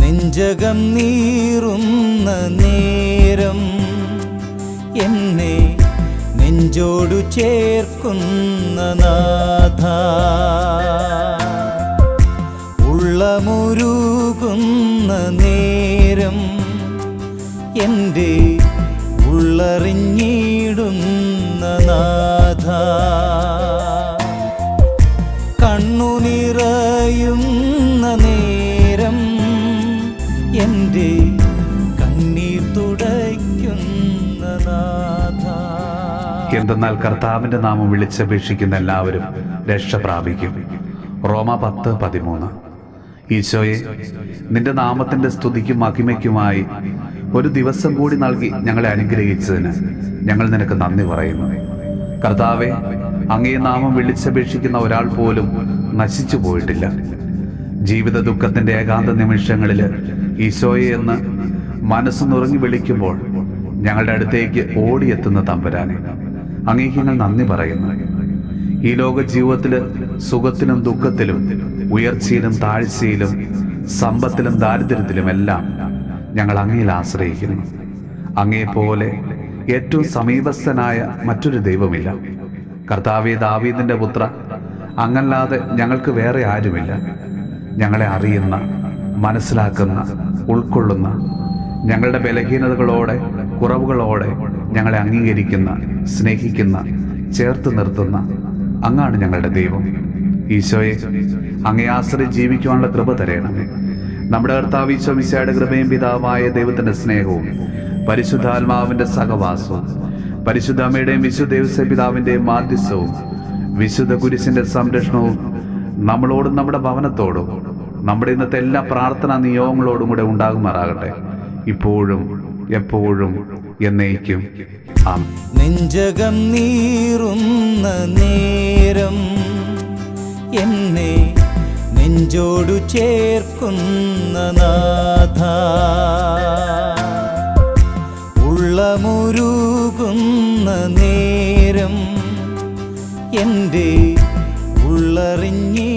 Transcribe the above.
നെഞ്ചകം നീറുന്ന നേരം എന്നെ നെഞ്ചോടു ചേർക്കുന്ന നാഥ, ഉള്ളമുരുകുന്ന നേരം എൻ്റെ ഉള്ളറിഞ്ഞിടുന്ന നാഥ, കണ്ണുനിറയുന്ന നേരം എൻ്റെ കണ്ണീർ തുടയ്ക്കുന്ന നാഥ. എന്തെന്നാൽ കർത്താവിന്റെ നാമം വിളിച്ചപേക്ഷിക്കുന്ന എല്ലാവരും രക്ഷ പ്രാപിക്കും. റോമ 10:13. ഈശോയെ, നിന്റെ നാമത്തിന്റെ സ്തുതിക്കും മഹിമയ്ക്കുമായി ഒരു ദിവസം കൂടി നൽകി ഞങ്ങളെ അനുഗ്രഹിച്ചതിന് ഞങ്ങൾ നിനക്ക് നന്ദി പറയുന്നു. കർത്താവെ, അങ്ങേ നാമം വിളിച്ചപേക്ഷിക്കുന്ന ഒരാൾ പോലും നശിച്ചു പോയിട്ടില്ല. ജീവിത ദുഃഖത്തിന്റെ ഏകാന്ത നിമിഷങ്ങളിൽ ഈശോയെ എന്ന് മനസ്സ് നുറങ്ങി വിളിക്കുമ്പോൾ ഞങ്ങളുടെ അടുത്തേക്ക് ഓടിയെത്തുന്ന തമ്പുരാനെ, അങ്ങേക്ക് ഞങ്ങൾ നന്ദി പറയുന്നു. ഈ ലോക ജീവിതത്തിൽ സുഖത്തിലും ദുഃഖത്തിലും ഉയർച്ചയിലും താഴ്ചയിലും സമ്പത്തിലും ദാരിദ്ര്യത്തിലും എല്ലാം ഞങ്ങൾ അങ്ങയിൽ ആശ്രയിക്കുന്നു. അങ്ങേപ്പോലെ ഏറ്റവും സമീപസ്ഥനായ മറ്റൊരു ദൈവമില്ല. കർത്താവേ, ദാവീദിന്റെ പുത്ര, അങ്ങല്ലാതെ ഞങ്ങൾക്ക് വേറെ ആരുമില്ല. ഞങ്ങളെ അറിയുന്ന, മനസ്സിലാക്കുന്ന, ഉൾക്കൊള്ളുന്ന, ഞങ്ങളുടെ ബലഹീനതകളോടെ കുറവുകളോടെ ഞങ്ങളെ അംഗീകരിക്കുന്ന, സ്നേഹിക്കുന്ന, ചേർത്ത് നിർത്തുന്ന അങ്ങാണ് ഞങ്ങളുടെ ദൈവം. ഈശോയെ, അങ്ങേ ആശ്രയിച്ച് ജീവിക്കുവാനുള്ള കൃപ തരയണമേ. നമ്മുടെ കർത്താവ് ഈശോ മിശിഹായുടെ കൃപയും പിതാവായ ദൈവത്തിന്റെ സ്നേഹവും പരിശുദ്ധാത്മാവിന്റെ സഹവാസവും പരിശുദ്ധ അമ്മയുടെയും വിശുദ്ധ ദേവസ്വ പിതാവിന്റെയും മാധ്യസ്ഥവും വിശുദ്ധ കുരിശിന്റെ സംരക്ഷണവും നമ്മളോടും നമ്മുടെ ഭവനത്തോടും നമ്മുടെ ഇന്നത്തെ എല്ലാ പ്രാർത്ഥനാ നിയോഗങ്ങളോടും കൂടെ ഉണ്ടാകുമാറാകട്ടെ, ഇപ്പോഴും എപ്പോഴും എന്നേക്കും. ആമേൻ. നെഞ്ചകം നീറുന്ന നേരം എന്നെ നെഞ്ചോടു ചേർക്കുന്ന നാഥ, ഉള്ളമുരുകുന്ന നേരം എൻ്റെ ഉള്ളറിഞ്ഞി